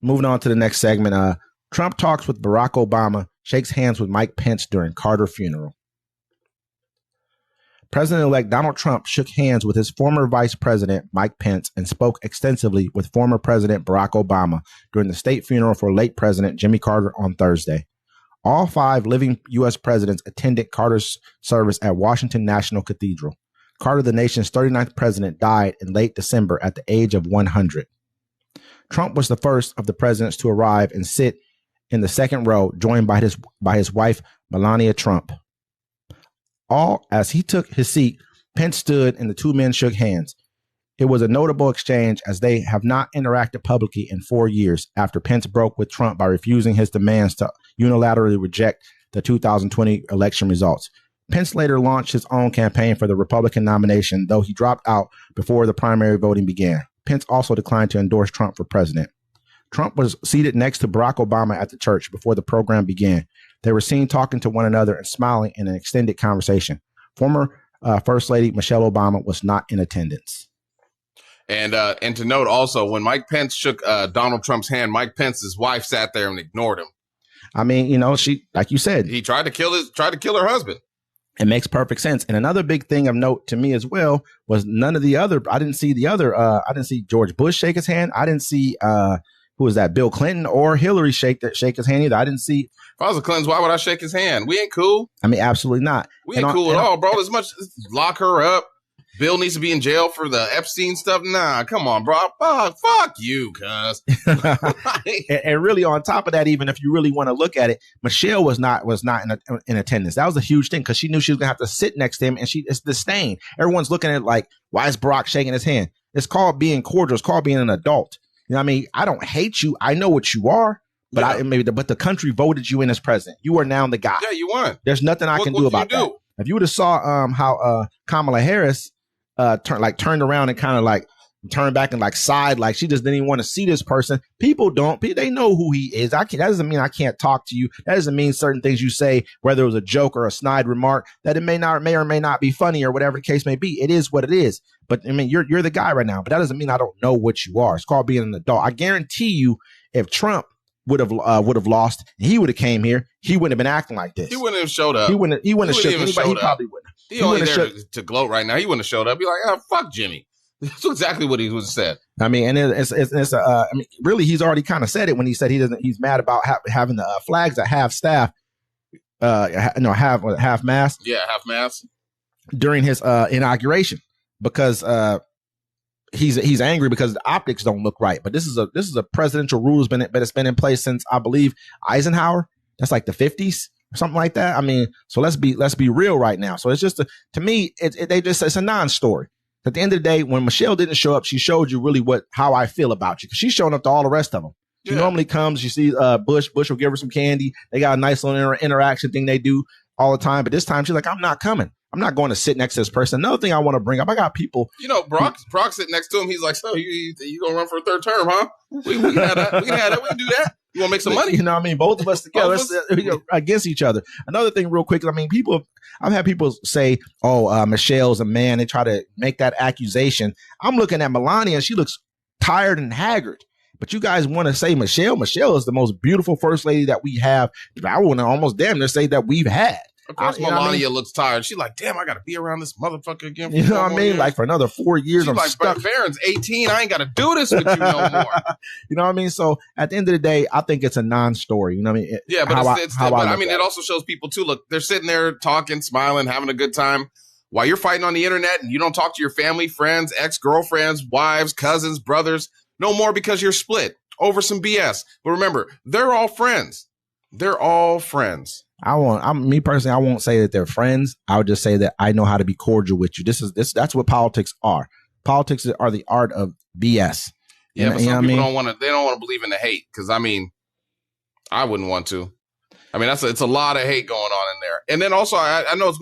moving on to the next segment. Trump talks with Barack Obama, shakes hands with Mike Pence during Carter funeral. President-elect Donald Trump shook hands with his former Vice President Mike Pence and spoke extensively with former President Barack Obama during the state funeral for late President Jimmy Carter on Thursday. All 5 living U.S. presidents attended Carter's service at Washington National Cathedral. Carter, the nation's 39th president, died in late December at the age of 100. Trump was the first of the presidents to arrive and sit in the second row, joined by his wife, Melania Trump. As he took his seat, Pence stood and the two men shook hands. It was a notable exchange as they have not interacted publicly in 4 years after Pence broke with Trump by refusing his demands to unilaterally reject the 2020 election results. Pence later launched his own campaign for the Republican nomination, though he dropped out before the primary voting began. Pence also declined to endorse Trump for president. Trump was seated next to Barack Obama at the church before the program began. They were seen talking to one another and smiling in an extended conversation. Former First Lady Michelle Obama was not in attendance. And to note also, when Mike Pence shook Donald Trump's hand, Mike Pence's wife sat there and ignored him. I mean, she, like you said, he tried to kill her husband. It makes perfect sense. And another big thing of note to me as well was I didn't see George Bush shake his hand. I didn't see who was that? Bill Clinton or Hillary shake his hand either. I didn't see. If I was a Clinton, why would I shake his hand? We ain't cool. I mean, absolutely not. We ain't cool at all, bro. As much lock her up. Bill needs to be in jail for the Epstein stuff. Nah, come on, bro. Fuck you, cuz. and really, on top of that, even if you really want to look at it, Michelle was not in attendance. That was a huge thing because she knew she was gonna have to sit next to him, and it's disdain. Everyone's looking at it like, why is Barack shaking his hand? It's called being cordial. It's called being an adult. You know what I mean? I don't hate you. I know what you are, but but the country voted you in as president. You are now the guy. Yeah, you won. There's nothing I can do about that. If you would have saw how Kamala Harris turned around and kind of like turned back and like sighed, like she just didn't even want to see this person. People they know who he is. That doesn't mean I can't talk to you. That doesn't mean certain things you say, whether it was a joke or a snide remark, that it may or may not be funny or whatever the case may be. It is what it is. But I mean, you're the guy right now, but that doesn't mean I don't know what you are. It's called being an adult. I guarantee you, if Trump would have lost, and he would have came here, he wouldn't have been acting like this. He wouldn't have showed up. He wouldn't have showed anybody. He probably wouldn't. He only there to gloat right now. He wouldn't have showed up. Be like, fuck Jimmy. That's exactly what he would have said. I mean, and I mean, really, he's already kind of said it when he said he's mad about having the flags at half staff, half mast. Yeah, half mast during his inauguration because he's angry because the optics don't look right. But this is a presidential rule that's been in place since I believe Eisenhower. That's like the 50s. Something like that. I mean, so let's be real right now. So it's just to me, it's a non-story. At the end of the day, when Michelle didn't show up, she showed you really how I feel about you. Because she's showing up to all the rest of them. She normally comes. You see, Bush will give her some candy. They got a nice little interaction thing they do all the time. But this time she's like, I'm not coming. I'm not going to sit next to this person. Another thing I want to bring up, I got people. Brock sitting next to him. He's like, so you going to run for a third term, huh? We can have that. We can do that. You want to make some money? You know what I mean? Both of us together against each other. Another thing real quick. I mean, I've had people say, Michelle's a man. They try to make that accusation. I'm looking at Melania and she looks tired and haggard. But you guys want to say Michelle? Michelle is the most beautiful first lady that we have. I want to almost damn near say that we've had. Of course, Melania looks tired. She's like, damn, I got to be around this motherfucker again. You know what I mean? Years. Like for another 4 years. She's like, stuck. Barron's 18. I ain't got to do this with you no more. You know what I mean? So at the end of the day, I think it's a non-story. You know what I mean? It also shows people too. Look, they're sitting there talking, smiling, having a good time while you're fighting on the internet and you don't talk to your family, friends, ex-girlfriends, wives, cousins, brothers, no more because you're split over some BS. But remember, they're all friends. They're all friends. Me personally, I won't say that they're friends. I would just say that I know how to be cordial with you. That's what politics are. Politics are the art of BS. Yeah, but some people don't want to believe in the hate. Cause I mean, I wouldn't want to. I mean, it's a lot of hate going on in there. And then also I know it's